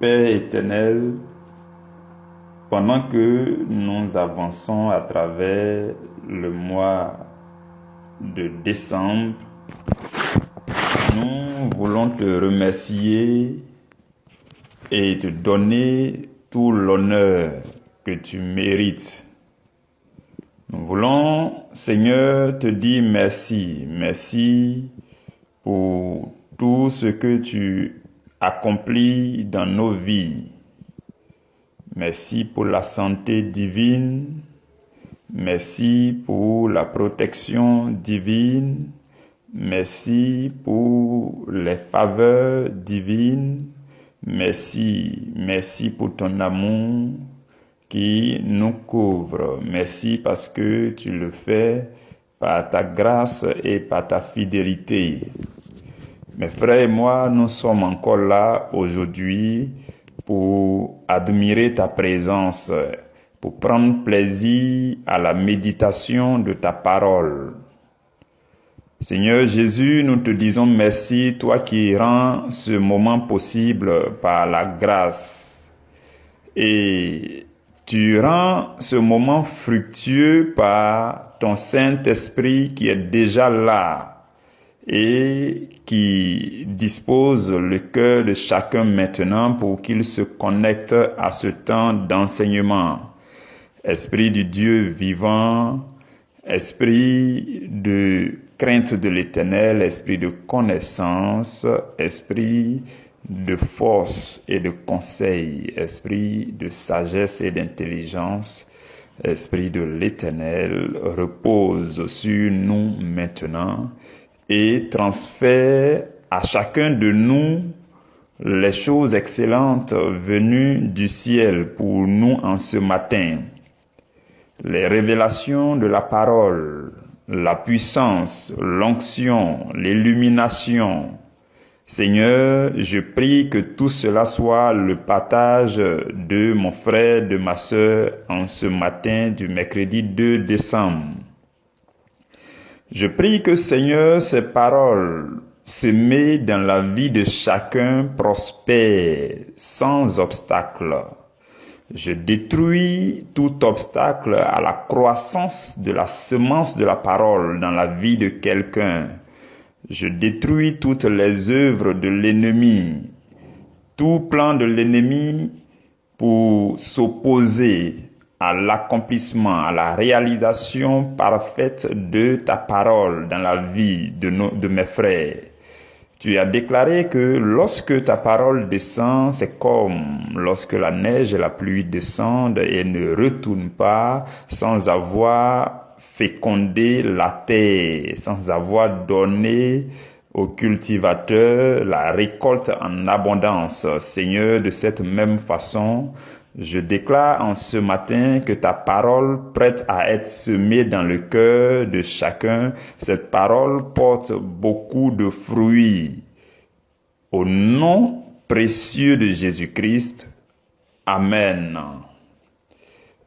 Père éternel, pendant que nous avançons à travers le mois de décembre, nous voulons te remercier et te donner tout l'honneur que tu mérites. Nous voulons, Seigneur, te dire merci. Merci pour tout ce que tu accomplis dans nos vies. Merci pour la santé divine. Merci pour la protection divine. Merci pour les faveurs divines. Merci pour ton amour qui nous couvre. Merci parce que tu le fais par ta grâce et par ta fidélité. Mes frères et moi, nous sommes encore là aujourd'hui pour admirer ta présence, pour prendre plaisir à la méditation de ta parole. Seigneur Jésus, nous te disons merci, toi qui rends ce moment possible par la grâce. Et tu rends ce moment fructueux par ton Saint-Esprit qui est déjà là et qui dispose le cœur de chacun maintenant pour qu'il se connecte à ce temps d'enseignement. Esprit du Dieu vivant, esprit de crainte de l'Éternel, esprit de connaissance, esprit de force et de conseil, esprit de sagesse et d'intelligence, esprit de l'Éternel, repose sur nous maintenant et transfère à chacun de nous les choses excellentes venues du ciel pour nous en ce matin. Les révélations de la parole, la puissance, l'onction, l'illumination. Seigneur, je prie que tout cela soit le partage de mon frère, de ma sœur en ce matin du mercredi 2 décembre. Je prie que, Seigneur, ces paroles semées dans la vie de chacun prospèrent sans obstacle. Je détruis tout obstacle à la croissance de la semence de la parole dans la vie de quelqu'un. Je détruis toutes les œuvres de l'ennemi, tout plan de l'ennemi pour s'opposer à l'accomplissement, à la réalisation parfaite de ta parole dans la vie de mes frères. Tu as déclaré que lorsque ta parole descend, c'est comme lorsque la neige et la pluie descendent et ne retournent pas sans avoir fécondé la terre, sans avoir donné au cultivateur la récolte en abondance. Seigneur, de cette même façon, je déclare en ce matin que ta parole prête à être semée dans le cœur de chacun, cette parole porte beaucoup de fruits. Au nom précieux de Jésus-Christ, Amen.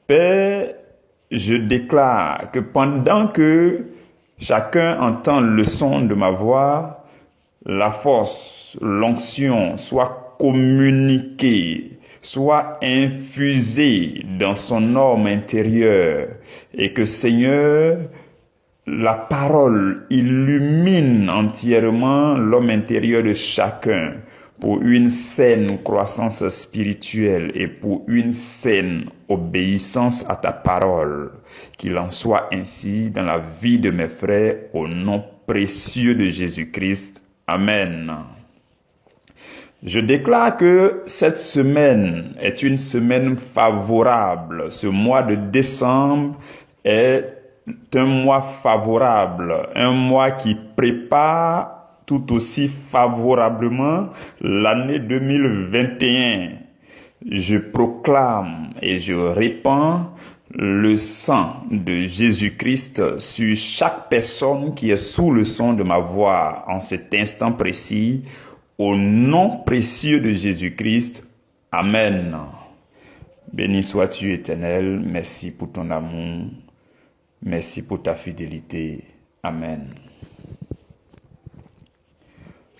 Père, je déclare que pendant que chacun entend le son de ma voix, la force, l'onction soit communiquée, soit infusée dans son homme intérieur et que Seigneur, la parole illumine entièrement l'homme intérieur de chacun pour une saine croissance spirituelle et pour une saine obéissance à ta parole. Qu'il en soit ainsi dans la vie de mes frères au nom précieux de Jésus-Christ. Amen. Je déclare que cette semaine est une semaine favorable. Ce mois de décembre est un mois favorable, un mois qui prépare tout aussi favorablement l'année 2021. Je proclame et je répands le sang de Jésus-Christ sur chaque personne qui est sous le son de ma voix en cet instant précis. Au nom précieux de Jésus-Christ, Amen. Béni sois-tu, Éternel. Merci pour ton amour. Merci pour ta fidélité. Amen.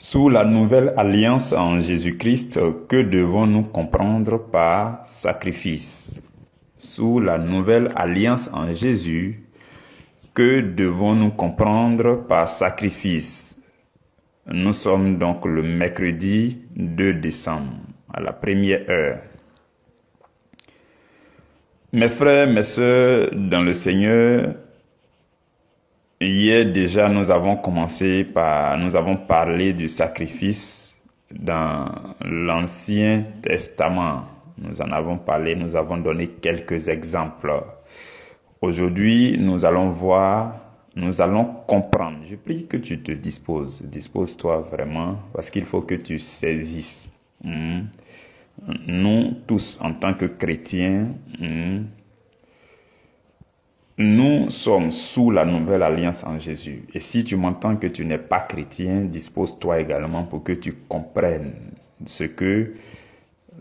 Sous la nouvelle alliance en Jésus-Christ, que devons-nous comprendre par sacrifice? Sous la nouvelle alliance en Jésus, que devons-nous comprendre par sacrifice? Nous sommes donc le mercredi 2 décembre, à la première heure. Mes frères, mes sœurs, dans le Seigneur, hier déjà nous avons parlé du sacrifice dans l'Ancien Testament. Nous en avons parlé, nous avons donné quelques exemples. Aujourd'hui, nous allons comprendre. Je prie que tu te disposes. Dispose-toi vraiment, parce qu'il faut que tu saisisses. Nous tous, en tant que chrétiens, nous sommes sous la nouvelle alliance en Jésus. Et si tu m'entends que tu n'es pas chrétien, dispose-toi également pour que tu comprennes ce que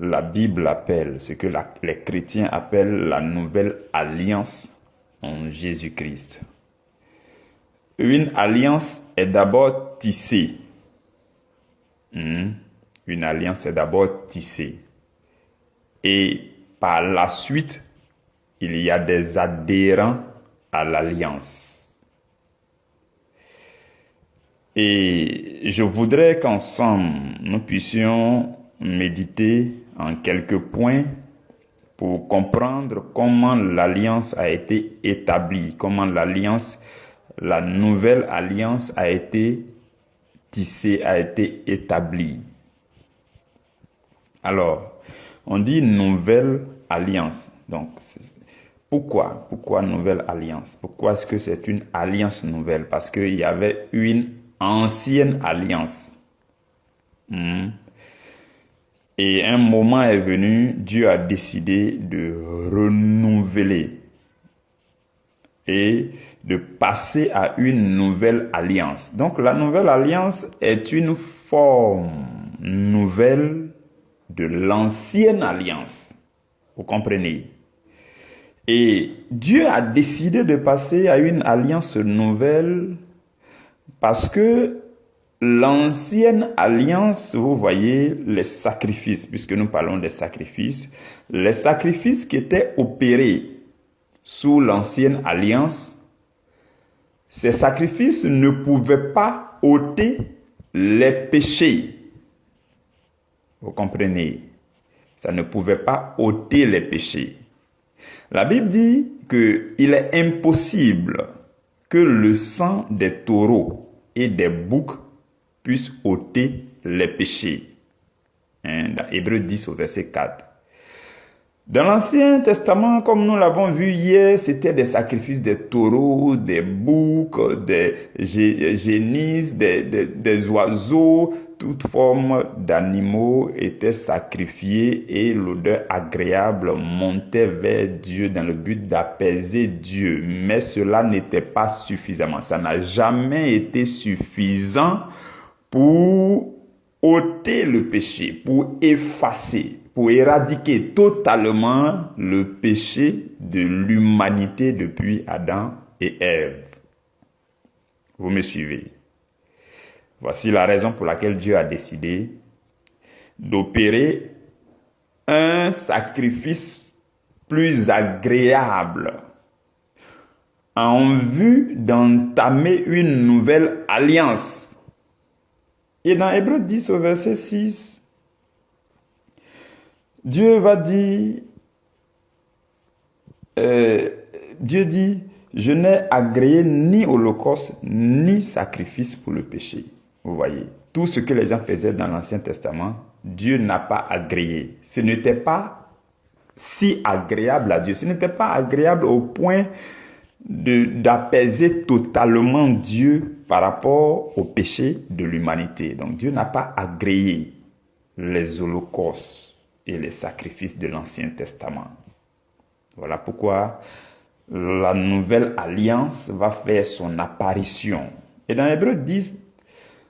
la Bible appelle, ce que les chrétiens appellent la nouvelle alliance en Jésus-Christ. Une alliance est d'abord tissée. Une alliance est d'abord tissée. Et par la suite, il y a des adhérents à l'alliance. Et je voudrais qu'ensemble, nous puissions méditer en quelques points pour comprendre comment l'alliance a été établie, comment la nouvelle alliance a été tissée, a été établie. Alors, on dit nouvelle alliance. Donc, pourquoi nouvelle alliance? Pourquoi est-ce que c'est une alliance nouvelle? Parce qu'il y avait une ancienne alliance. Et un moment est venu, Dieu a décidé de renouveler et de passer à une nouvelle alliance. Donc la nouvelle alliance est une forme nouvelle de l'ancienne alliance. Vous comprenez? Et Dieu a décidé de passer à une alliance nouvelle parce que l'ancienne alliance, vous voyez, les sacrifices, puisque nous parlons des sacrifices, les sacrifices qui étaient opérés sous l'ancienne alliance, ces sacrifices ne pouvaient pas ôter les péchés. Vous comprenez? Ça ne pouvait pas ôter les péchés. La Bible dit qu'il est impossible que le sang des taureaux et des boucs puisse ôter les péchés. Dans Hébreux 10 au verset 4. Dans l'Ancien Testament, comme nous l'avons vu hier, c'était des sacrifices des taureaux, des boucs, des génisses, des oiseaux. Toute forme d'animaux était sacrifiée et l'odeur agréable montait vers Dieu dans le but d'apaiser Dieu. Mais cela n'était pas suffisamment. Ça n'a jamais été suffisant pour ôter le péché, pour effacer, pour éradiquer totalement le péché de l'humanité depuis Adam et Ève. Vous me suivez? Voici la raison pour laquelle Dieu a décidé d'opérer un sacrifice plus agréable en vue d'entamer une nouvelle alliance. Et dans Hébreux 10 au verset 6, Dieu va dire, Dieu dit, je n'ai agréé ni holocauste, ni sacrifice pour le péché. Vous voyez, tout ce que les gens faisaient dans l'Ancien Testament, Dieu n'a pas agréé. Ce n'était pas si agréable à Dieu. Ce n'était pas agréable au point d'apaiser totalement Dieu par rapport au péché de l'humanité. Donc Dieu n'a pas agréé les holocaustes et les sacrifices de l'Ancien Testament. Voilà pourquoi la nouvelle alliance va faire son apparition. Et dans Hébreux 10,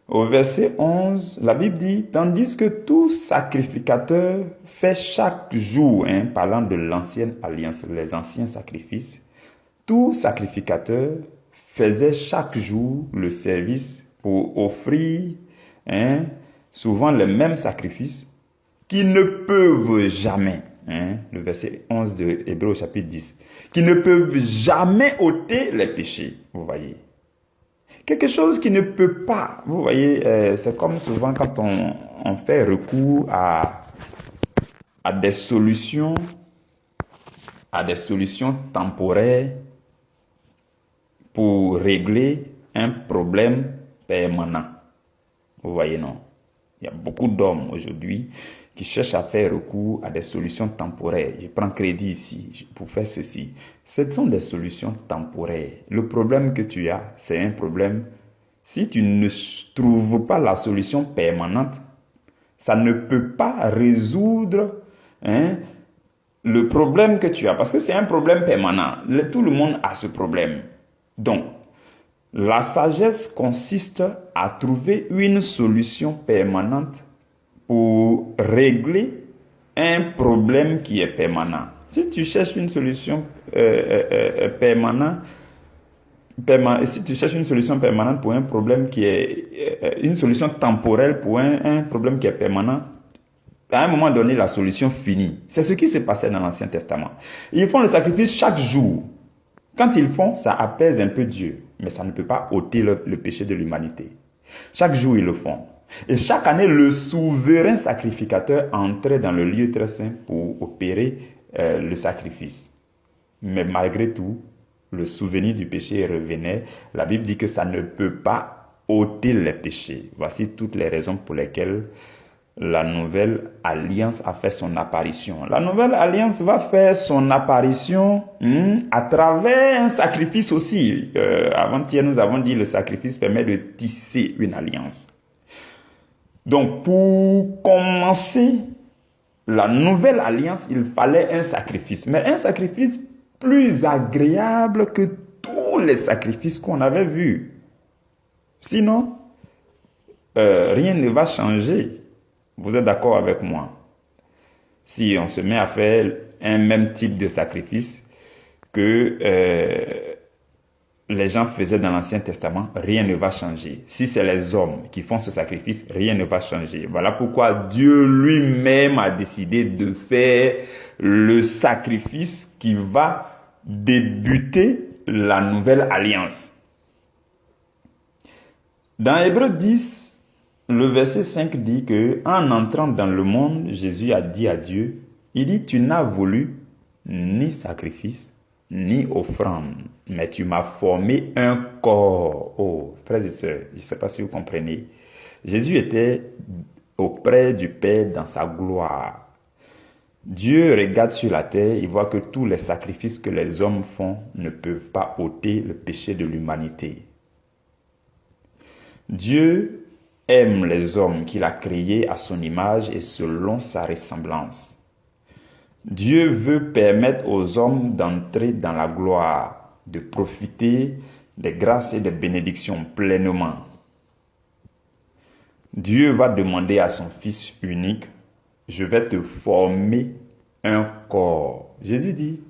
au verset 11, la Bible dit, tandis que tout sacrificateur fait chaque jour, parlant de l'ancienne alliance, les anciens sacrifices, tout sacrificateur faisait chaque jour le service pour offrir souvent les mêmes sacrifices qui ne peuvent jamais, le verset 11 de Hébreux au chapitre 10, qui ne peuvent jamais ôter les péchés, vous voyez. Quelque chose qui ne peut pas, vous voyez, c'est comme souvent quand on fait recours à des solutions, temporaires pour régler un problème permanent. Vous voyez, non? Il y a beaucoup d'hommes aujourd'hui qui cherchent à faire recours à des solutions temporaires. Je prends crédit ici pour faire ceci. Ce sont des solutions temporaires. Le problème que tu as, c'est un problème. Si tu ne trouves pas la solution permanente, ça ne peut pas résoudre le problème que tu as. Parce que c'est un problème permanent. Tout le monde a ce problème. Donc, la sagesse consiste à trouver une solution permanente pour régler un problème qui est permanent. Si tu cherches une solution permanente pour un problème qui est une solution temporelle pour un problème qui est permanent, à un moment donné, la solution finit. C'est ce qui se passait dans l'Ancien Testament. Ils font le sacrifice chaque jour. Quand ils font, ça apaise un peu Dieu, mais ça ne peut pas ôter le péché de l'humanité. Chaque jour, ils le font. Et chaque année, le souverain sacrificateur entrait dans le lieu très saint pour opérer le sacrifice. Mais malgré tout, le souvenir du péché revenait. La Bible dit que ça ne peut pas ôter les péchés. Voici toutes les raisons pour lesquelles la nouvelle alliance a fait son apparition. La nouvelle alliance va faire son apparition à travers un sacrifice aussi. Avant-hier, nous avons dit que le sacrifice permet de tisser une alliance. Donc, pour commencer la nouvelle alliance, il fallait un sacrifice. Mais un sacrifice plus agréable que tous les sacrifices qu'on avait vus. Sinon, rien ne va changer. Vous êtes d'accord avec moi? Si on se met à faire un même type de sacrifice que les gens faisaient dans l'Ancien Testament, rien ne va changer. Si c'est les hommes qui font ce sacrifice, rien ne va changer. Voilà pourquoi Dieu lui-même a décidé de faire le sacrifice qui va débuter la nouvelle alliance. Dans Hébreux 10, le verset 5 dit que en entrant dans le monde, Jésus a dit à Dieu, il dit, tu n'as voulu ni sacrifice, ni offrande, mais tu m'as formé un corps. Oh, frères et sœurs, je ne sais pas si vous comprenez. Jésus était auprès du Père dans sa gloire. Dieu regarde sur la terre, il voit que tous les sacrifices que les hommes font ne peuvent pas ôter le péché de l'humanité. Dieu aime les hommes qu'il a créés à son image et selon sa ressemblance. Dieu veut permettre aux hommes d'entrer dans la gloire, de profiter des grâces et des bénédictions pleinement. Dieu va demander à son Fils unique, je vais te former un corps. Jésus dit,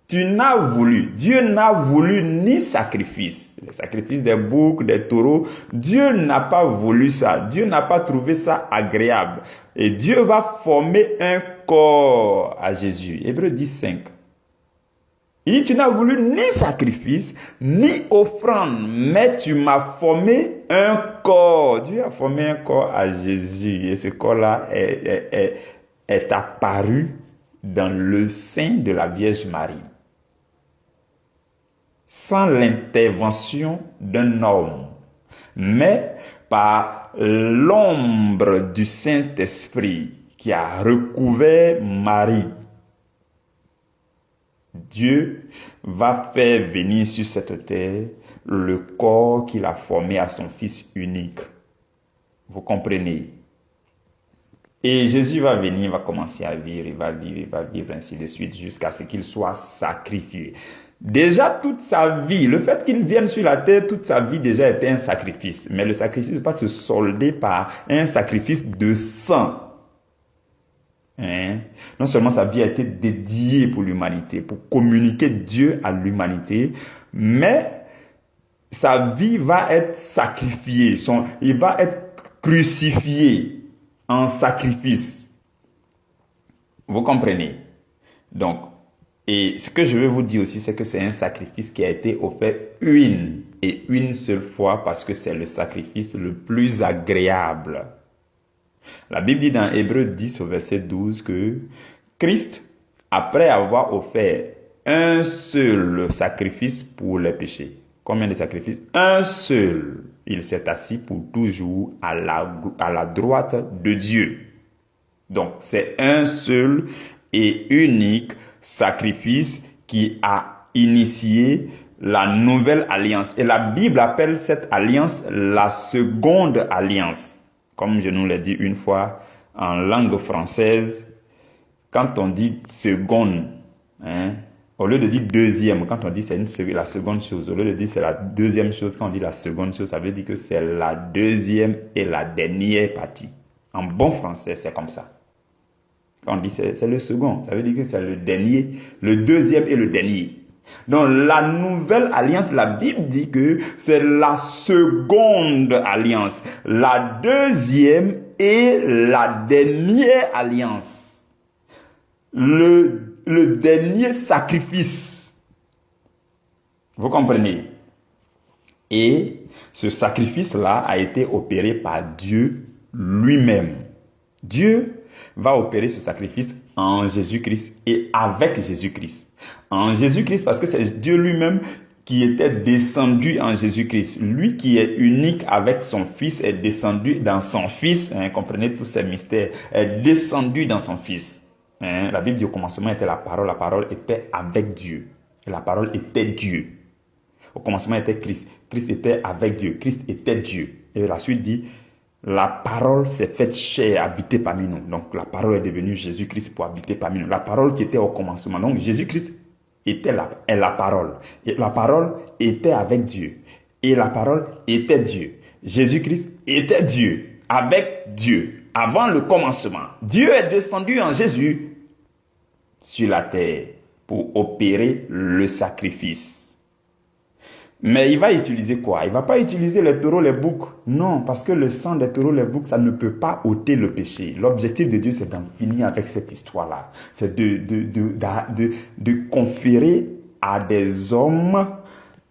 Dieu n'a voulu ni sacrifice, les sacrifices des boucs, des taureaux. Dieu n'a pas voulu ça. Dieu n'a pas trouvé ça agréable. Et Dieu va former un corps à Jésus. Hébreux 10, 5. Il dit, tu n'as voulu ni sacrifice, ni offrande, mais tu m'as formé un corps. Dieu a formé un corps à Jésus. Et ce corps-là est apparu dans le sein de la Vierge Marie. Sans l'intervention d'un homme, mais par l'ombre du Saint-Esprit qui a recouvert Marie. Dieu va faire venir sur cette terre le corps qu'il a formé à son Fils unique. Vous comprenez? Et Jésus va venir, il va commencer à vivre, il va vivre ainsi de suite jusqu'à ce qu'il soit sacrifié. Déjà toute sa vie, le fait qu'il vienne sur la terre, toute sa vie déjà était un sacrifice. Mais le sacrifice ne va pas se solder par un sacrifice de sang. Non seulement sa vie a été dédiée pour l'humanité, pour communiquer Dieu à l'humanité, mais sa vie va être sacrifiée. Il va être crucifié en sacrifice. Vous comprenez? Donc, et ce que je veux vous dire aussi, c'est que c'est un sacrifice qui a été offert une seule fois parce que c'est le sacrifice le plus agréable. La Bible dit dans Hébreux 10 au verset 12 que Christ, après avoir offert un seul sacrifice pour les péchés, combien de sacrifices? Un seul. Il s'est assis pour toujours à la droite de Dieu. Donc, c'est un seul et unique sacrifice qui a initié la nouvelle alliance. Et la Bible appelle cette alliance la seconde alliance. Comme je nous l'ai dit une fois en langue française, quand on dit seconde, au lieu de dire deuxième, quand on dit c'est la seconde chose, au lieu de dire c'est la deuxième chose, quand on dit la seconde chose, ça veut dire que c'est la deuxième et la dernière partie. En bon français, c'est comme ça. Quand on dit c'est le second, ça veut dire que c'est le dernier, le deuxième et le dernier. Donc la nouvelle alliance, la Bible dit que c'est la seconde alliance, la deuxième et la dernière alliance. Le dernier sacrifice. Vous comprenez? Et ce sacrifice-là a été opéré par Dieu lui-même. Dieu va opérer ce sacrifice en Jésus-Christ et avec Jésus-Christ. En Jésus-Christ parce que c'est Dieu lui-même qui était descendu en Jésus-Christ. Lui qui est unique avec son Fils est descendu dans son Fils. Comprenez tous ces mystères. Est descendu dans son Fils. La Bible dit au commencement était la parole était avec Dieu. Et la parole était Dieu. Au commencement était Christ. Christ était avec Dieu. Christ était Dieu. Et la suite dit, la parole s'est faite chair, habitée parmi nous. Donc la parole est devenue Jésus-Christ pour habiter parmi nous. La parole qui était au commencement. Donc Jésus-Christ est la parole. Et la parole était avec Dieu. Et la parole était Dieu. Jésus-Christ était Dieu. Avec Dieu. Avant le commencement. Dieu est descendu en Jésus sur la terre pour opérer le sacrifice. Mais il va utiliser quoi? Il ne va pas utiliser les taureaux, les boucs. Non, parce que le sang des taureaux, les boucs, ça ne peut pas ôter le péché. L'objectif de Dieu, c'est d'en finir avec cette histoire-là. C'est de conférer à des hommes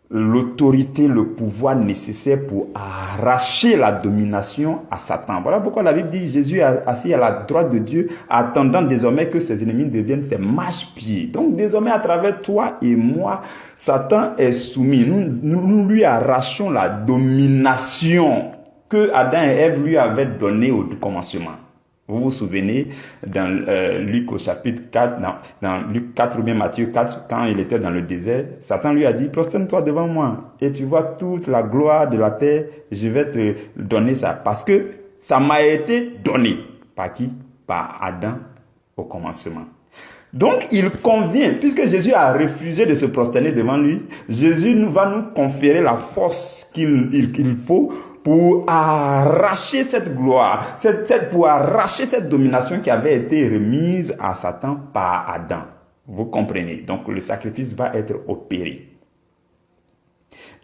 l'autorité, le pouvoir nécessaire pour arracher la domination à Satan. Voilà pourquoi la Bible dit Jésus est assis à la droite de Dieu, attendant désormais que ses ennemis deviennent ses marchepieds. Donc désormais, à travers toi et moi, Satan est soumis. Nous lui arrachons la domination que Adam et Ève lui avaient donnée au commencement. Vous vous souvenez dans Luc au chapitre 4, dans Luc 4 ou bien Matthieu 4, quand il était dans le désert, Satan lui a dit, prosterne-toi devant moi et tu vois toute la gloire de la terre, je vais te donner ça. Parce que ça m'a été donné. Par qui? Par Adam au commencement. Donc il convient, puisque Jésus a refusé de se prosterner devant lui, Jésus va nous conférer la force qu'il faut pour arracher cette gloire, pour arracher cette domination qui avait été remise à Satan par Adam. Vous comprenez? Donc le sacrifice va être opéré.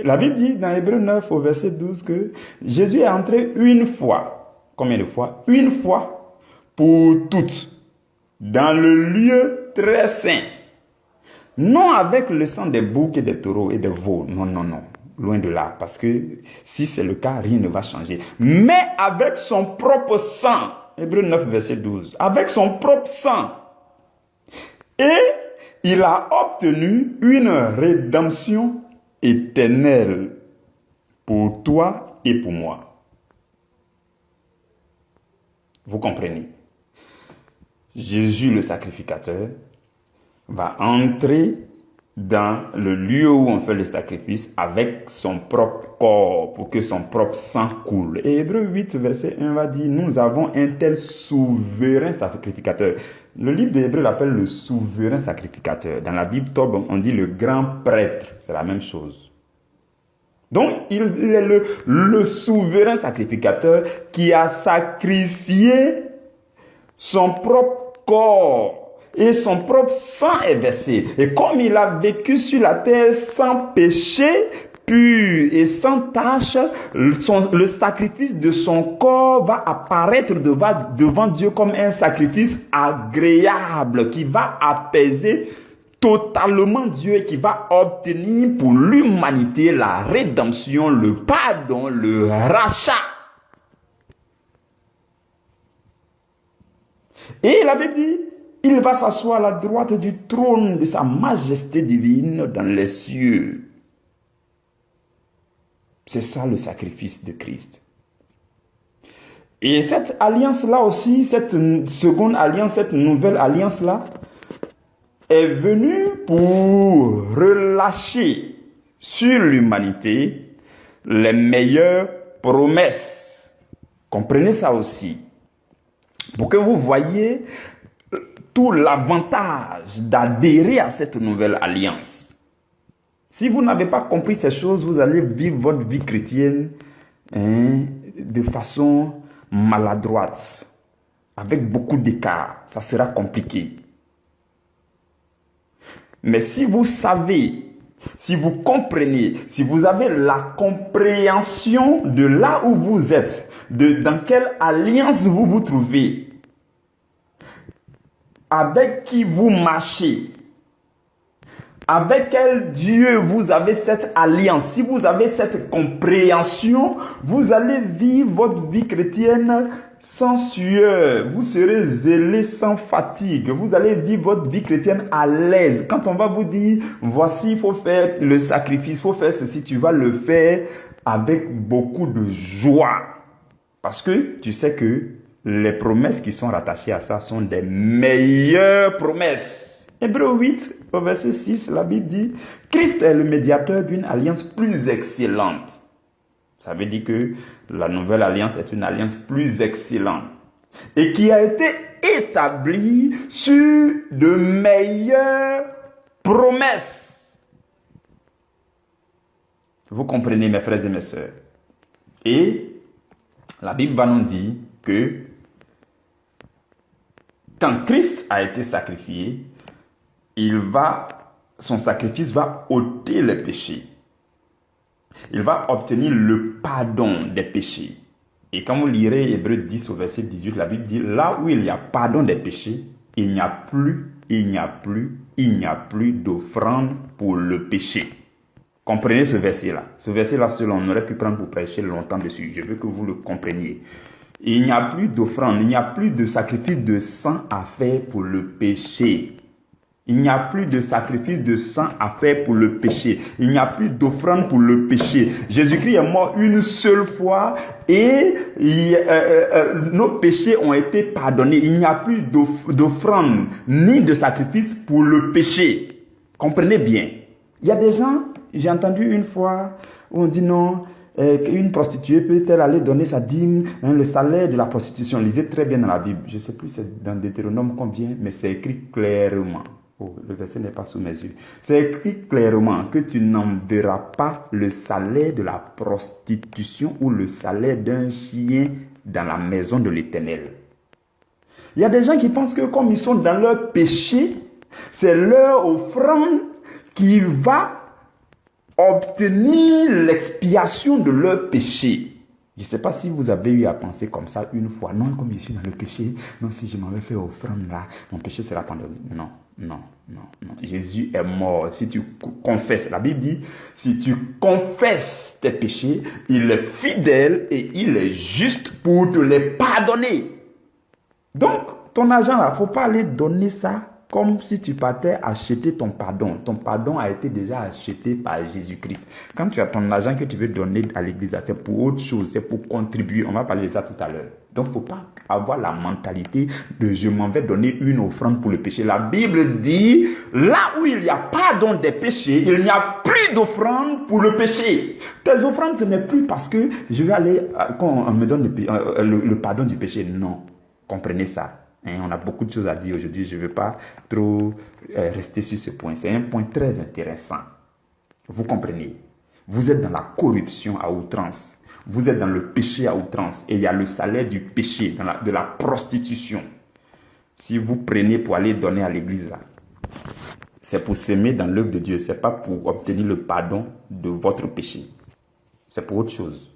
La Bible dit dans Hébreux 9 au verset 12 que Jésus est entré une fois. Combien de fois? Une fois pour toutes. Dans le lieu très saint. Non avec le sang des boucs et des taureaux et des veaux. Non, non, non. Loin de là. Parce que si c'est le cas, rien ne va changer. Mais avec son propre sang. Hébreux 9, verset 12. Avec son propre sang. Et il a obtenu une rédemption éternelle pour toi et pour moi. Vous comprenez? Jésus le sacrificateur va entrer dans le lieu où on fait le sacrifice avec son propre corps pour que son propre sang coule. Et Hébreux 8 verset 1 va dire, nous avons un tel souverain sacrificateur. Le livre d'Hébreux l'appelle le souverain sacrificateur. Dans la Bible Tob, on dit le grand prêtre. C'est la même chose. Donc, il est le souverain sacrificateur qui a sacrifié son propre corps et son propre sang est versé. Et comme il a vécu sur la terre sans péché, pur et sans tache, le sacrifice de son corps va apparaître devant Dieu comme un sacrifice agréable qui va apaiser totalement Dieu et qui va obtenir pour l'humanité la rédemption, le pardon, le rachat. Et la Bible dit, il va s'asseoir à la droite du trône de sa majesté divine dans les cieux. C'est ça le sacrifice de Christ. Et cette alliance-là aussi, cette seconde alliance, cette nouvelle alliance-là, est venue pour relâcher sur l'humanité les meilleures promesses. Comprenez ça aussi. Pour que vous voyez tout l'avantage d'adhérer à cette nouvelle alliance. Si vous n'avez pas compris ces choses, vous allez vivre votre vie chrétienne de façon maladroite, avec beaucoup d'écart. Ça sera compliqué. Mais si vous savez, si vous comprenez, si vous avez la compréhension de là où vous êtes, dans quelle alliance vous vous trouvez, avec qui vous marchez, avec quel Dieu vous avez cette alliance, si vous avez cette compréhension, vous allez vivre votre vie chrétienne sans sueur, vous serez zélé sans fatigue, vous allez vivre votre vie chrétienne à l'aise. Quand on va vous dire, voici, il faut faire le sacrifice, il faut faire ceci, tu vas le faire avec beaucoup de joie. Parce que tu sais que les promesses qui sont rattachées à ça sont des meilleures promesses. Hébreux 8, au verset 6, la Bible dit, Christ est le médiateur d'une alliance plus excellente. Ça veut dire que la nouvelle alliance est une alliance plus excellente et qui a été établie sur de meilleures promesses. Vous comprenez, mes frères et mes sœurs. Et la Bible va nous dire que quand Christ a été sacrifié, son sacrifice va ôter les péchés. Il va obtenir le pardon des péchés. Et quand vous lirez Hébreux 10 au verset 18, la Bible dit, là où il y a pardon des péchés, il n'y a plus d'offrande pour le péché. Comprenez ce verset-là. Ce verset-là seul, on aurait pu prendre pour prêcher longtemps dessus. Je veux que vous le compreniez. Il n'y a plus d'offrande, il n'y a plus de sacrifice de sang à faire pour le péché. Il n'y a plus de sacrifice de sang à faire pour le péché. Il n'y a plus d'offrande pour le péché. Jésus-Christ est mort une seule fois et nos péchés ont été pardonnés. Il n'y a plus d'offrande ni de sacrifice pour le péché. Comprenez bien. Il y a des gens, j'ai entendu une fois, où on dit non, une prostituée peut-elle aller donner sa dîme, le salaire de la prostitution. Lisez très bien dans la Bible. Je ne sais plus c'est dans Deutéronome combien, mais c'est écrit clairement. Oh, le verset n'est pas sous mes yeux. C'est écrit clairement que tu n'enverras pas le salaire de la prostitution ou le salaire d'un chien dans la maison de l'Éternel. Il y a des gens qui pensent que comme ils sont dans leur péché, c'est leur offrande qui va obtenir l'expiation de leur péché. Je ne sais pas si vous avez eu à penser comme ça une fois. Non, comme je suis dans le péché, non, si je m'avais fait offrande là, mon péché sera pardonné. Non. Jésus est mort. Si tu confesses, la Bible dit, si tu confesses tes péchés, il est fidèle et il est juste pour te les pardonner. Donc, ton argent là, il ne faut pas aller donner ça comme si tu partais acheter ton pardon. Ton pardon a été déjà acheté par Jésus-Christ. Quand tu as ton argent que tu veux donner à l'église, c'est pour autre chose, c'est pour contribuer. On va parler de ça tout à l'heure. Donc, il ne faut pas avoir la mentalité de je m'en vais donner une offrande pour le péché. La Bible dit, là où il y a pardon des péchés, il n'y a plus d'offrande pour le péché. Tes offrandes, ce n'est plus parce que je vais aller, quand on me donne le pardon du péché. Non, comprenez ça. On a beaucoup de choses à dire aujourd'hui. Je ne veux pas trop rester sur ce point. C'est un point très intéressant. Vous comprenez? Vous êtes dans la corruption à outrance. Vous êtes dans le péché à outrance. Et il y a le salaire du péché, de la prostitution. Si vous prenez pour aller donner à l'église là, c'est pour s'aimer dans l'œuvre de Dieu. Ce n'est pas pour obtenir le pardon de votre péché. C'est pour autre chose.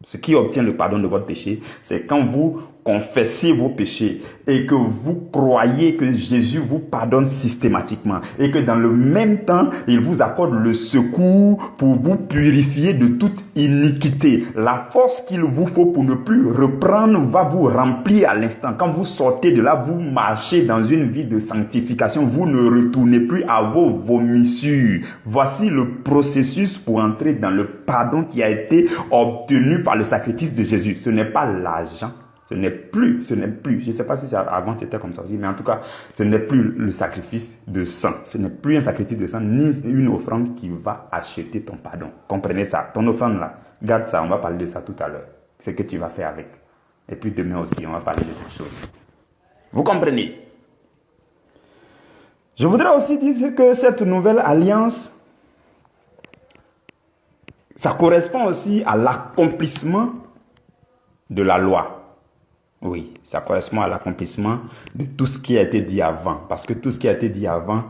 Ce qui obtient le pardon de votre péché, c'est quand vous confessez vos péchés et que vous croyez que Jésus vous pardonne systématiquement et que dans le même temps, il vous accorde le secours pour vous purifier de toute iniquité. La force qu'il vous faut pour ne plus reprendre va vous remplir à l'instant. Quand vous sortez de là, vous marchez dans une vie de sanctification. Vous ne retournez plus à vos vomissures. Voici le processus pour entrer dans le pardon qui a été obtenu par le sacrifice de Jésus. Ce n'est pas l'argent. Ce n'est plus, je ne sais pas si avant c'était comme ça aussi, mais en tout cas, ce n'est plus le sacrifice de sang. Ce n'est plus un sacrifice de sang, ni une offrande qui va acheter ton pardon. Comprenez ça. Ton offrande là, garde ça, on va parler de ça tout à l'heure. Ce que tu vas faire avec. Et puis demain aussi, on va parler de ces choses. Vous comprenez? Je voudrais aussi dire que cette nouvelle alliance, ça correspond aussi à l'accomplissement de la loi. Oui, ça correspond à l'accomplissement de tout ce qui a été dit avant. Parce que tout ce qui a été dit avant,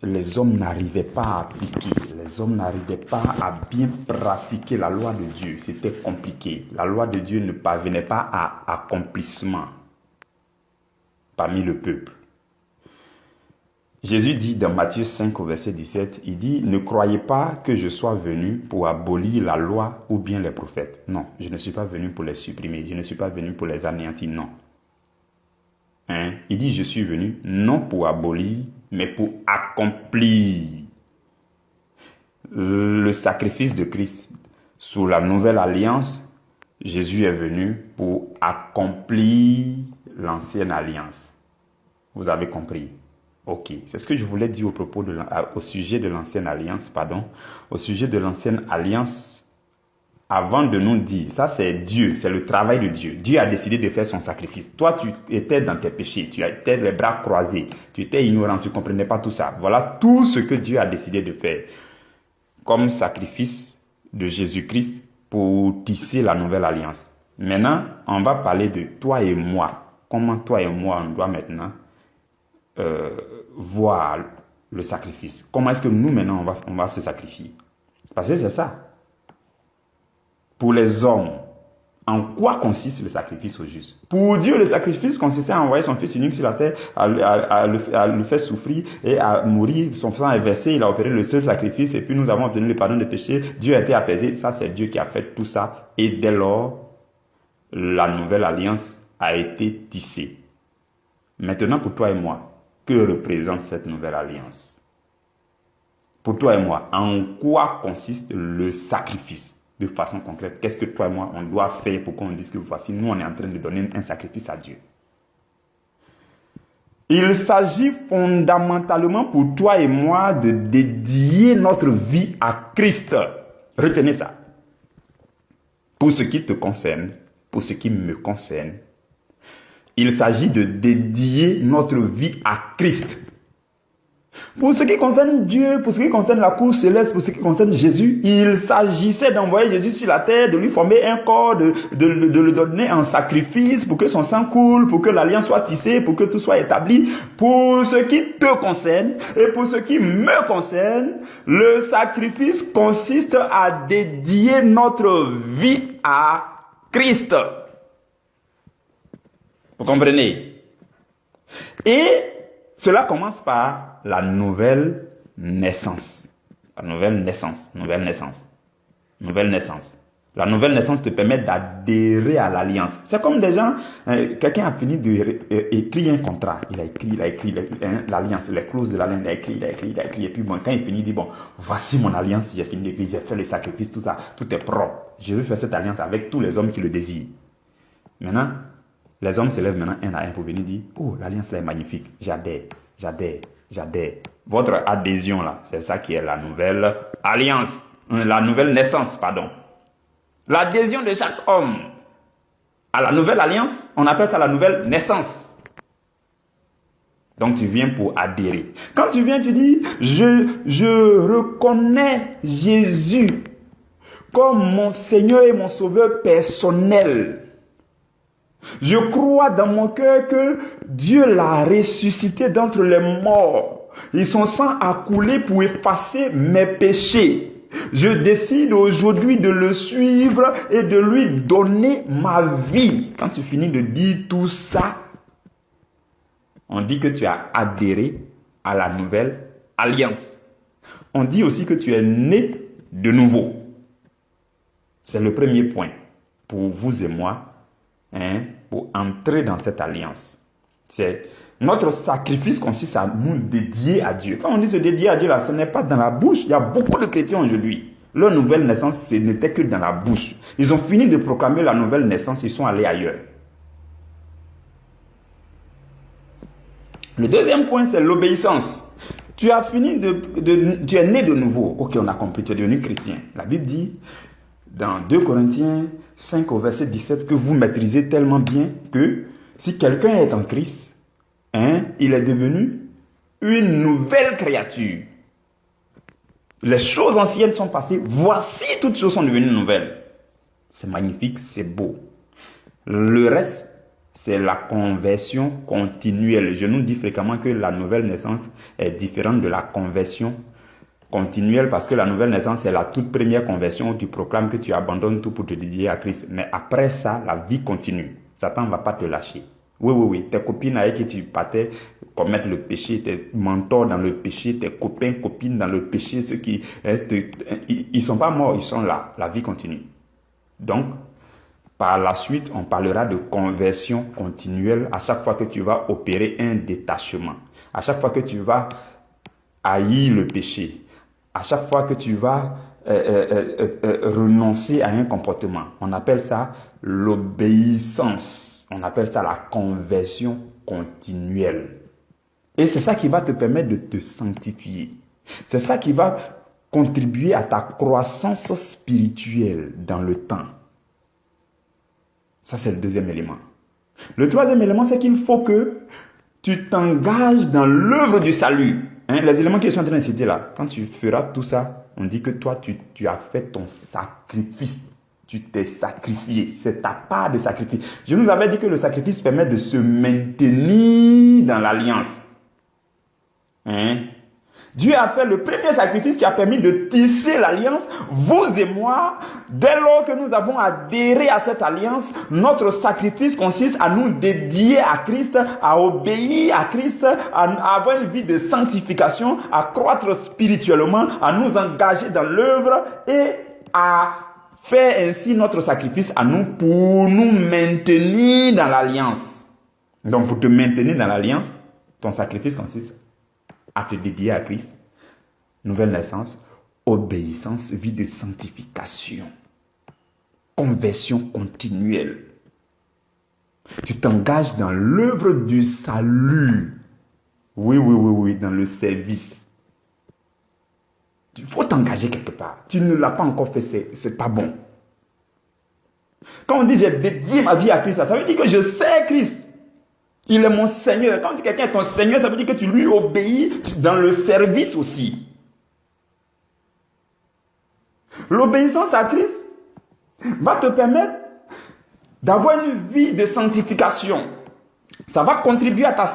les hommes n'arrivaient pas à appliquer. Les hommes n'arrivaient pas à bien pratiquer la loi de Dieu. C'était compliqué. La loi de Dieu ne parvenait pas à accomplissement parmi le peuple. Jésus dit dans Matthieu 5 au verset 17, il dit « Ne croyez pas que je sois venu pour abolir la loi ou bien les prophètes. Non, je ne suis pas venu pour les supprimer. Je ne suis pas venu pour les anéantir. Non. » Il dit « Je suis venu non pour abolir, mais pour accomplir le sacrifice de Christ. Sous la nouvelle alliance, Jésus est venu pour accomplir l'ancienne alliance. » Vous avez compris? Ok, c'est ce que je voulais dire au sujet de l'ancienne alliance, au sujet de l'ancienne alliance, avant de nous dire, ça c'est Dieu, c'est le travail de Dieu. Dieu a décidé de faire son sacrifice. Toi, tu étais dans tes péchés, tu étais les bras croisés, tu étais ignorant, tu ne comprenais pas tout ça. Voilà tout ce que Dieu a décidé de faire comme sacrifice de Jésus-Christ pour tisser la nouvelle alliance. Maintenant, on va parler de toi et moi. Comment toi et moi, on doit maintenant voir le sacrifice. Comment est-ce que nous maintenant on va se sacrifier? Parce que c'est ça. Pour les hommes, en quoi consiste le sacrifice au juste? Pour Dieu, le sacrifice consistait à envoyer son Fils unique sur la terre, à le faire souffrir et à mourir. Son sang est versé, il a opéré le seul sacrifice et puis nous avons obtenu le pardon des péchés. Dieu a été apaisé. Ça, c'est Dieu qui a fait tout ça. Et dès lors, la nouvelle alliance a été tissée. Maintenant, pour toi et moi, que représente cette nouvelle alliance? Pour toi et moi, en quoi consiste le sacrifice? De façon concrète, qu'est-ce que toi et moi, on doit faire pour qu'on dise que voici, nous, on est en train de donner un sacrifice à Dieu? Il s'agit fondamentalement pour toi et moi de dédier notre vie à Christ. Retenez ça. Pour ce qui te concerne, pour ce qui me concerne, il s'agit de dédier notre vie à Christ. Pour ce qui concerne Dieu, pour ce qui concerne la cour céleste, pour ce qui concerne Jésus, il s'agissait d'envoyer Jésus sur la terre, de lui former un corps, de le donner en sacrifice pour que son sang coule, pour que l'alliance soit tissée, pour que tout soit établi. Pour ce qui te concerne et pour ce qui me concerne, le sacrifice consiste à dédier notre vie à Christ. Vous comprenez? Et cela commence par la nouvelle naissance. La nouvelle naissance. La nouvelle naissance te permet d'adhérer à l'alliance. C'est comme des gens, quelqu'un a fini d'écrire un contrat. Il a écrit l'alliance, les clauses de l'alliance, il a écrit. Et puis bon, quand il finit, il dit, bon, voici mon alliance, j'ai fini d'écrire, j'ai fait les sacrifices, tout ça, tout est propre. Je veux faire cette alliance avec tous les hommes qui le désirent. Maintenant, les hommes se lèvent maintenant un à un pour venir dire, oh, l'alliance là est magnifique, j'adhère. Votre adhésion là, c'est ça qui est la nouvelle alliance, la nouvelle naissance, pardon. L'adhésion de chaque homme à la nouvelle alliance, on appelle ça la nouvelle naissance. Donc tu viens pour adhérer. Quand tu viens, tu dis, je reconnais Jésus comme mon Seigneur et mon Sauveur personnel. Je crois dans mon cœur que Dieu l'a ressuscité d'entre les morts. Et son sang a coulé pour effacer mes péchés. Je décide aujourd'hui de le suivre et de lui donner ma vie. Quand tu finis de dire tout ça, on dit que tu as adhéré à la nouvelle alliance. On dit aussi que tu es né de nouveau. C'est le premier point pour vous et moi, pour entrer dans cette alliance. Notre sacrifice consiste à nous dédier à Dieu. Quand on dit se dédier à Dieu, là, ce n'est pas dans la bouche. Il y a beaucoup de chrétiens aujourd'hui. Leur nouvelle naissance, ce n'était que dans la bouche. Ils ont fini de proclamer la nouvelle naissance, ils sont allés ailleurs. Le deuxième point, c'est l'obéissance. Tu es né de nouveau. Ok, on a compris, tu es devenu chrétien. La Bible dit, dans 2 Corinthiens 5 au verset 17, que vous maîtrisez tellement bien que si quelqu'un est en Christ, il est devenu une nouvelle créature. Les choses anciennes sont passées, voici toutes choses sont devenues nouvelles. C'est magnifique, c'est beau. Le reste, c'est la conversion continuelle. Je nous dis fréquemment que la nouvelle naissance est différente de la conversion continuelle parce que la nouvelle naissance, c'est la toute première conversion où tu proclames que tu abandonnes tout pour te dédier à Christ. Mais après ça, la vie continue. Satan ne va pas te lâcher. Oui. Tes copines avec qui tu partais commettre le péché, tes mentors dans le péché, tes copains, copines dans le péché, ceux qui ils sont pas morts, ils sont là. La vie continue. Donc, par la suite, on parlera de conversion continuelle à chaque fois que tu vas opérer un détachement. À chaque fois que tu vas haïr le péché. À chaque fois que tu vas renoncer à un comportement. On appelle ça l'obéissance. On appelle ça la conversion continuelle. Et c'est ça qui va te permettre de te sanctifier. C'est ça qui va contribuer à ta croissance spirituelle dans le temps. Ça, c'est le deuxième élément. Le troisième élément, c'est qu'il faut que tu t'engages dans l'œuvre du salut. Les éléments qui sont en train de citer là, quand tu feras tout ça, on dit que toi, tu as fait ton sacrifice. Tu t'es sacrifié. C'est ta part de sacrifice. Je nous avais dit que le sacrifice permet de se maintenir dans l'alliance. Dieu a fait le premier sacrifice qui a permis de tisser l'alliance. Vous et moi, dès lors que nous avons adhéré à cette alliance, notre sacrifice consiste à nous dédier à Christ, à obéir à Christ, à avoir une vie de sanctification, à croître spirituellement, à nous engager dans l'œuvre et à faire ainsi notre sacrifice à nous pour nous maintenir dans l'alliance. Donc pour te maintenir dans l'alliance, ton sacrifice consiste à te dédier à Christ, nouvelle naissance, obéissance, vie de sanctification, conversion continuelle. Tu t'engages dans l'œuvre du salut. Oui, dans le service. Il faut t'engager quelque part. Tu ne l'as pas encore fait, c'est pas bon. Quand on dit j'ai dédié ma vie à Christ, ça veut dire que je sers Christ. Il est mon Seigneur. Quand quelqu'un est ton Seigneur, ça veut dire que tu lui obéis dans le service aussi. L'obéissance à Christ va te permettre d'avoir une vie de sanctification. Ça va contribuer à ta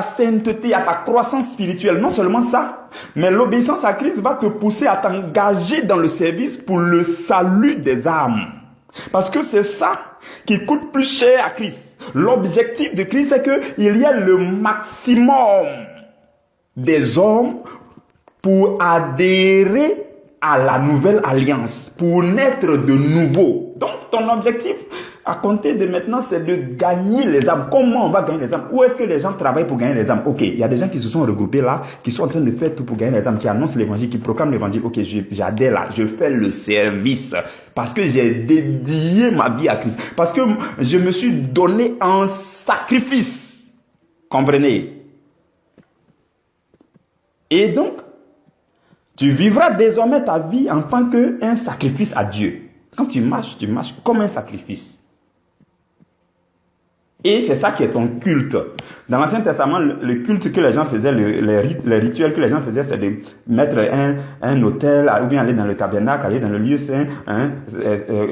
sainteté, à ta croissance spirituelle. Non seulement ça, mais l'obéissance à Christ va te pousser à t'engager dans le service pour le salut des âmes. Parce que c'est ça qui coûte plus cher à Christ. L'objectif de Christ, c'est qu'il y ait le maximum des hommes pour adhérer à la nouvelle alliance, pour naître de nouveau. Donc, ton objectif, à compter de maintenant, c'est de gagner les âmes. Comment on va gagner les âmes? Où est-ce que les gens travaillent pour gagner les âmes? Ok, il y a des gens qui se sont regroupés là, qui sont en train de faire tout pour gagner les âmes, qui annoncent l'évangile, qui proclament l'évangile. Ok, j'adhère là, je fais le service. Parce que j'ai dédié ma vie à Christ. Parce que je me suis donné en sacrifice. Comprenez? Et donc, tu vivras désormais ta vie en tant qu'un sacrifice à Dieu. Quand tu marches comme un sacrifice. Et c'est ça qui est ton culte. Dans l'Ancien Testament, le culte que les gens faisaient, les rituels que les gens faisaient, c'est de mettre un autel, ou bien aller dans le tabernacle, aller dans le lieu saint,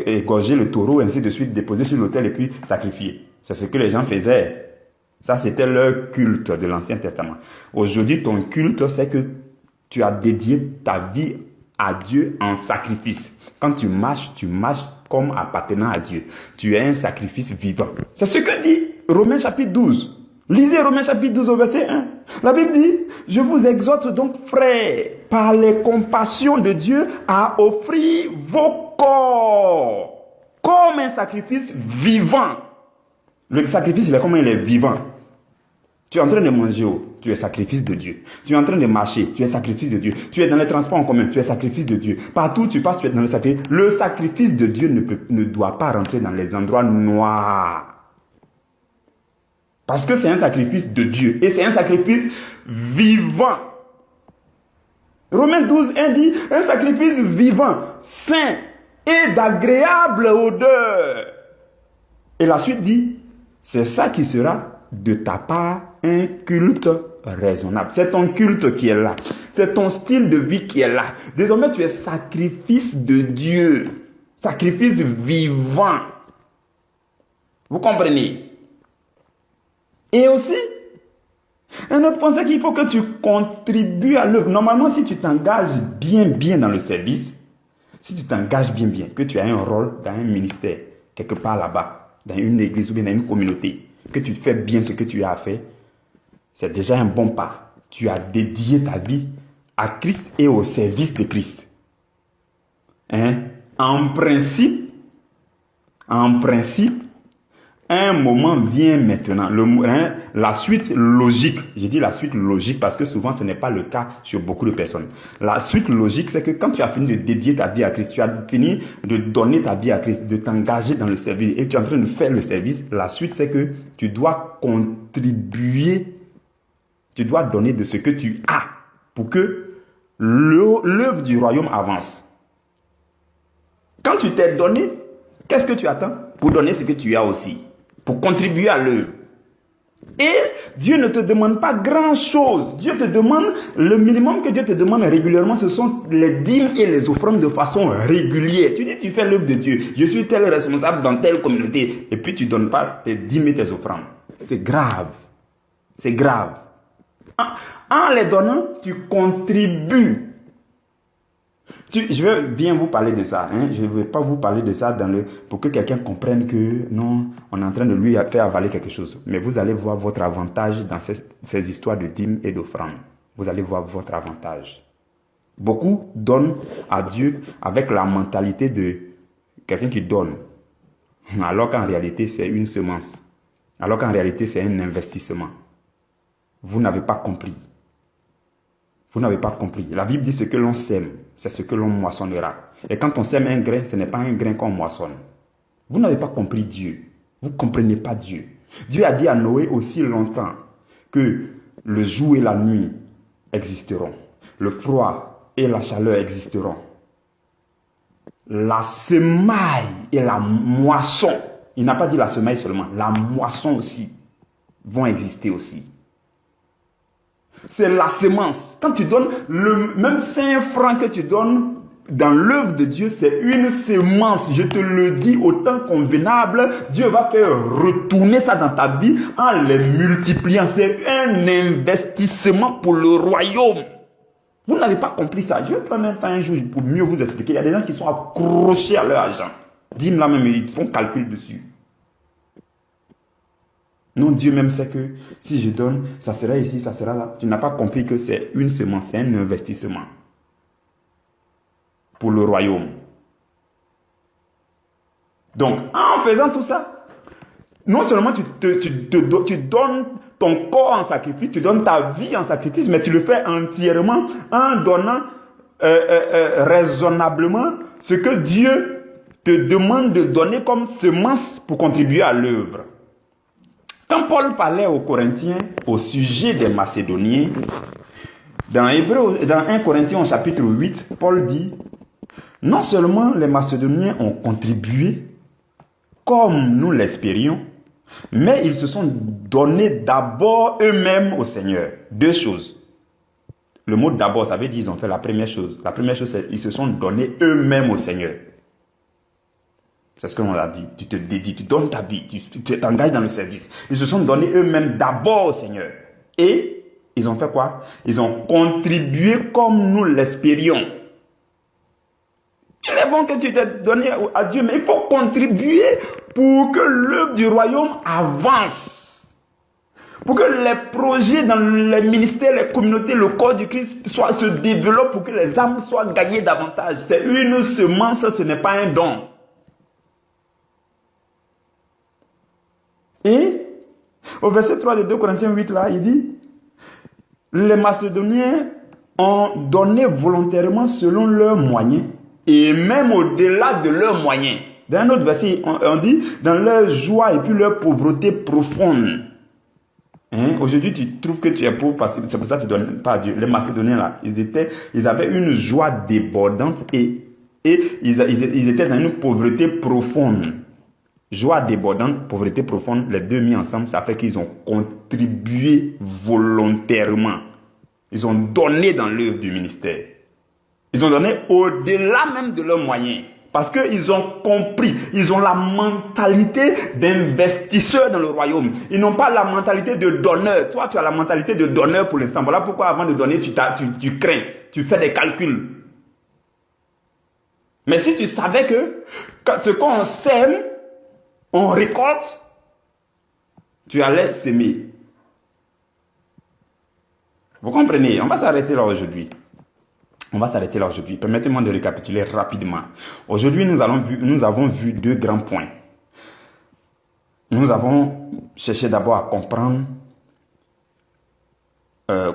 égorger le taureau, ainsi de suite, déposer sur l'autel et puis sacrifier. C'est ce que les gens faisaient. Ça, c'était leur culte de l'Ancien Testament. Aujourd'hui, ton culte, c'est que tu as dédié ta vie à Dieu en sacrifice. Quand tu marches comme appartenant à Dieu. Tu es un sacrifice vivant. C'est ce que dit Romains chapitre 12. Lisez Romains chapitre 12 au verset 1. La Bible dit, je vous exhorte donc, frères, par les compassions de Dieu, à offrir vos corps comme un sacrifice vivant. Le sacrifice, il est comment il est vivant. Tu es en train de manger, tu es sacrifice de Dieu. Tu es en train de marcher, tu es sacrifice de Dieu. Tu es dans les transports en commun, tu es sacrifice de Dieu. Partout où tu passes, tu es dans le sacrifice. Le sacrifice de Dieu ne doit pas rentrer dans les endroits noirs. Parce que c'est un sacrifice de Dieu. Et c'est un sacrifice vivant. Romains 12, 1 dit, un sacrifice vivant, saint et d'agréable odeur. Et la suite dit, c'est ça qui sera de ta part un culte raisonnable. C'est ton culte qui est là. C'est ton style de vie qui est là. Désormais, tu es sacrifice de Dieu. Sacrifice vivant. Vous comprenez? Et aussi, un autre point, c'est qu'il faut que tu contribues à l'œuvre. Normalement, si tu t'engages bien dans le service, si tu t'engages bien, que tu as un rôle dans un ministère, quelque part là-bas, dans une église ou bien dans une communauté, que tu fais bien ce que tu as à faire, c'est déjà un bon pas. Tu as dédié ta vie à Christ et au service de Christ. En principe, un moment vient maintenant. La suite logique, j'ai dit la suite logique parce que souvent ce n'est pas le cas sur beaucoup de personnes. La suite logique, c'est que quand tu as fini de dédier ta vie à Christ, tu as fini de donner ta vie à Christ, de t'engager dans le service et tu es en train de faire le service, la suite c'est que tu dois contribuer, tu dois donner de ce que tu as pour que l'œuvre du royaume avance. Quand tu t'es donné, qu'est-ce que tu attends pour donner ce que tu as aussi? Pour contribuer à l'œuvre. Et Dieu ne te demande pas grand-chose. Dieu te demande, le minimum que Dieu te demande régulièrement, ce sont les dîmes et les offrandes de façon régulière. Tu dis, tu fais l'œuvre de Dieu. Je suis tel responsable dans telle communauté. Et puis tu ne donnes pas tes dîmes et tes offrandes. C'est grave. C'est grave. En les donnant, tu contribues. Je vais bien vous parler de ça. Je ne vais pas vous parler de ça pour que quelqu'un comprenne que non, on est en train de lui faire avaler quelque chose. Mais vous allez voir votre avantage dans ces histoires de dîmes et d'offrandes. Vous allez voir votre avantage. Beaucoup donnent à Dieu avec la mentalité de quelqu'un qui donne. Alors qu'en réalité, c'est une semence. Alors qu'en réalité, c'est un investissement. Vous n'avez pas compris. Vous n'avez pas compris. La Bible dit ce que l'on sème, c'est ce que l'on moissonnera. Et quand on sème un grain, ce n'est pas un grain qu'on moissonne. Vous n'avez pas compris Dieu. Vous ne comprenez pas Dieu. Dieu a dit à Noé aussi longtemps que le jour et la nuit existeront. Le froid et la chaleur existeront. La semaille et la moisson, il n'a pas dit la semaille seulement, la moisson aussi, vont exister aussi. C'est la semence. Quand tu donnes, même 5 francs que tu donnes dans l'œuvre de Dieu, c'est une semence. Je te le dis au temps convenable. Dieu va faire retourner ça dans ta vie en les multipliant. C'est un investissement pour le royaume. Vous n'avez pas compris ça. Je vais prendre un temps un jour pour mieux vous expliquer. Il y a des gens qui sont accrochés à leur argent. Dis-moi là même, ils font calcul dessus. Non, Dieu même sait que si je donne, ça sera ici, ça sera là. Tu n'as pas compris que c'est une semence, c'est un investissement pour le royaume. Donc, en faisant tout ça, non seulement tu donnes ton corps en sacrifice, tu donnes ta vie en sacrifice, mais tu le fais entièrement en donnant raisonnablement ce que Dieu te demande de donner comme semence pour contribuer à l'œuvre. Quand Paul parlait aux Corinthiens au sujet des Macédoniens, dans 1 Corinthiens au chapitre 8, Paul dit, non seulement les Macédoniens ont contribué comme nous l'espérions, mais ils se sont donnés d'abord eux-mêmes au Seigneur. 2 choses. Le mot d'abord, ça veut dire qu'ils ont fait la première chose. La première chose, c'est qu'ils se sont donnés eux-mêmes au Seigneur. C'est ce qu'on a dit. Tu te dédies, tu donnes ta vie, tu t'engages dans le service. Ils se sont donnés eux-mêmes d'abord au Seigneur. Et ils ont fait quoi? Ils ont contribué comme nous l'espérions. Il est bon que tu t'es donné à Dieu, mais il faut contribuer pour que l'œuvre du royaume avance. Pour que les projets dans les ministères, les communautés, le corps du Christ se développent, pour que les âmes soient gagnées davantage. C'est une semence, ce n'est pas un don. Et au verset 3 de 2 Corinthiens 8, là, il dit, les Macédoniens ont donné volontairement selon leurs moyens, et même au-delà de leurs moyens. Dans un autre verset, on dit, dans leur joie et puis leur pauvreté profonde. Hein? Aujourd'hui, tu trouves que tu es pauvre, parce que c'est pour ça que tu ne donnes pas à Dieu. Les Macédoniens, là, ils avaient une joie débordante et ils étaient dans une pauvreté profonde. Joie débordante, pauvreté profonde, les deux mis ensemble, ça fait qu'ils ont contribué volontairement. Ils ont donné dans l'œuvre du ministère. Ils ont donné au-delà même de leurs moyens. Parce qu'ils ont compris, ils ont la mentalité d'investisseurs dans le royaume. Ils n'ont pas la mentalité de donneur. Toi, tu as la mentalité de donneur pour l'instant. Voilà pourquoi avant de donner, tu crains, tu fais des calculs. Mais si tu savais que ce qu'on sème, on récolte, tu allais s'aimer. Vous comprenez? On va s'arrêter là aujourd'hui. Permettez-moi de récapituler rapidement. Aujourd'hui, nous avons vu deux grands points. Nous avons cherché d'abord à comprendre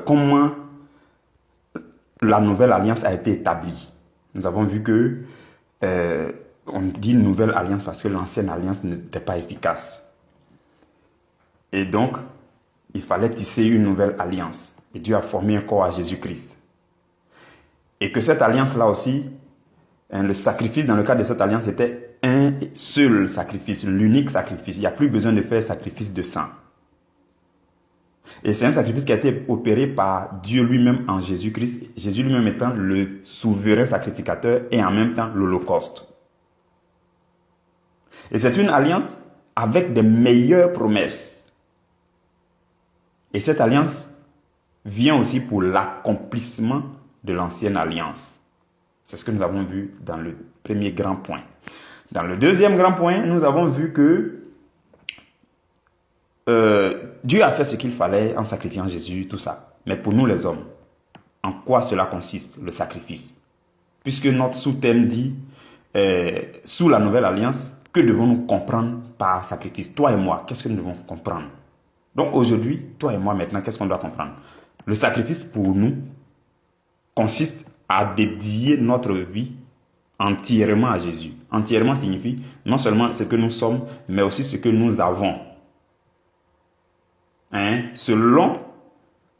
comment la nouvelle alliance a été établie. Nous avons vu que on dit nouvelle alliance parce que l'ancienne alliance n'était pas efficace. Et donc, il fallait tisser une nouvelle alliance. Et Dieu a formé un corps à Jésus-Christ. Et que cette alliance-là aussi, le sacrifice dans le cadre de cette alliance était un seul sacrifice, l'unique sacrifice. Il n'y a plus besoin de faire sacrifice de sang. Et c'est un sacrifice qui a été opéré par Dieu lui-même en Jésus-Christ. Jésus lui-même étant le souverain sacrificateur et en même temps l'Holocauste. Et c'est une alliance avec des meilleures promesses. Et cette alliance vient aussi pour l'accomplissement de l'ancienne alliance. C'est ce que nous avons vu dans le premier grand point. Dans le deuxième grand point, nous avons vu que Dieu a fait ce qu'il fallait en sacrifiant Jésus, tout ça. Mais pour nous les hommes, en quoi cela consiste, le sacrifice? Puisque notre sous-thème dit, sous la nouvelle alliance, que devons-nous comprendre par sacrifice? Toi et moi, qu'est-ce que nous devons comprendre? Donc aujourd'hui, toi et moi maintenant, qu'est-ce qu'on doit comprendre? Le sacrifice pour nous consiste à dédier notre vie entièrement à Jésus. Entièrement signifie non seulement ce que nous sommes, mais aussi ce que nous avons. Selon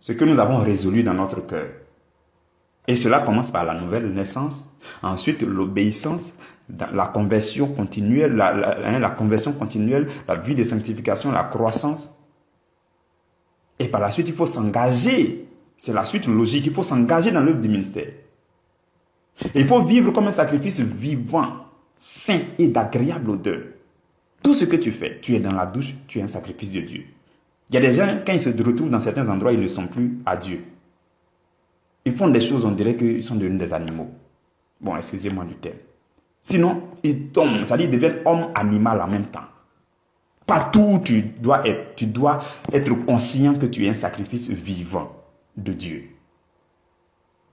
ce que nous avons résolu dans notre cœur. Et cela commence par la nouvelle naissance, ensuite l'obéissance, la conversion continuelle, la conversion continuelle, la vie de sanctification, la croissance. Et par la suite, il faut s'engager. C'est la suite logique. Il faut s'engager dans l'œuvre du ministère. Et il faut vivre comme un sacrifice vivant, saint et d'agréable odeur. Tout ce que tu fais, tu es dans la douche, tu es un sacrifice de Dieu. Il y a des gens, quand ils se retrouvent dans certains endroits, ils ne sont plus à Dieu. Ils font des choses, on dirait qu'ils sont devenus des animaux. Bon, excusez-moi du terme. Sinon, ils tombent, c'est-à-dire ils deviennent homme animal en même temps. Partout où tu dois être conscient que tu es un sacrifice vivant de Dieu.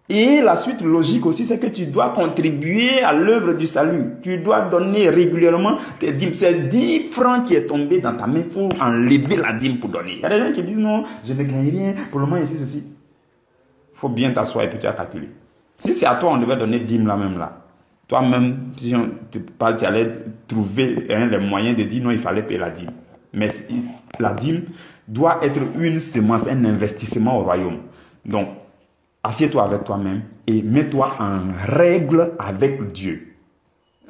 Et la suite logique aussi, c'est que tu dois contribuer à l'œuvre du salut. Tu dois donner régulièrement tes dîmes. C'est 10 francs qui est tombé dans ta main, il faut enlever la dîme pour donner. Il y a des gens qui disent non, je ne gagne rien, pour le moment ici, ceci. Il faut bien t'asseoir et puis tu as calculé. Si c'est à toi, on devait donner dîme là même là. Toi-même, si on te parle, tu allais trouver les moyens de dire non, il fallait payer la dîme. Mais la dîme doit être une semence, un investissement au royaume. Donc, assieds-toi avec toi-même et mets-toi en règle avec Dieu.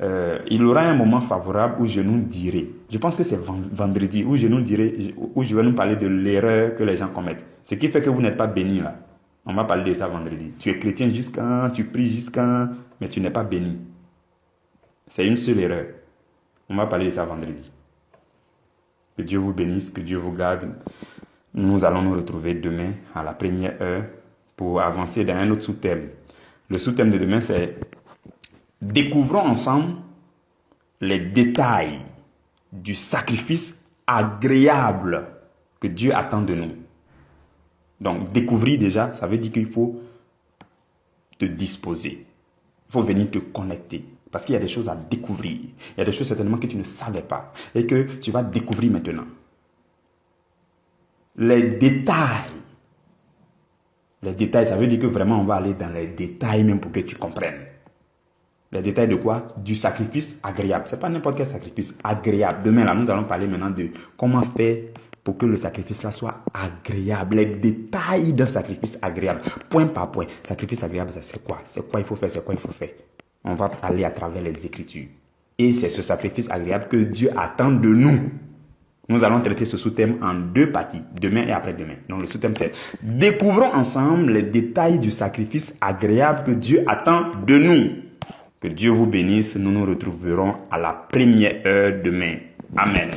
Il y aura un moment favorable où je nous dirai, je pense que c'est vendredi, où je nous dirai, où je vais nous parler de l'erreur que les gens commettent. Ce qui fait que vous n'êtes pas bénis là. On va parler de ça vendredi. Tu es chrétien jusqu'à, tu pries jusqu'à, mais tu n'es pas béni. C'est une seule erreur. On va parler de ça vendredi. Que Dieu vous bénisse, que Dieu vous garde. Nous allons nous retrouver demain à la première heure pour avancer dans un autre sous-thème. Le sous-thème de demain, c'est découvrons ensemble les détails du sacrifice agréable que Dieu attend de nous. Donc, découvrir déjà, ça veut dire qu'il faut te disposer. Il faut venir te connecter. Parce qu'il y a des choses à découvrir. Il y a des choses certainement que tu ne savais pas et que tu vas découvrir maintenant. Les détails, ça veut dire que vraiment on va aller dans les détails même pour que tu comprennes. Les détails de quoi? Du sacrifice agréable. Ce n'est pas n'importe quel sacrifice agréable. Demain, là, nous allons parler maintenant de comment faire pour que le sacrifice là soit agréable. Les détails d'un sacrifice agréable. Point par point. Sacrifice agréable, c'est quoi? C'est quoi il faut faire? C'est quoi il faut faire? On va aller à travers les Écritures. Et c'est ce sacrifice agréable que Dieu attend de nous. Nous allons traiter ce sous-thème en 2 parties, demain et après-demain. Donc le sous-thème c'est « Découvrons ensemble les détails du sacrifice agréable que Dieu attend de nous ». Que Dieu vous bénisse. Nous nous retrouverons à la première heure demain. Amen.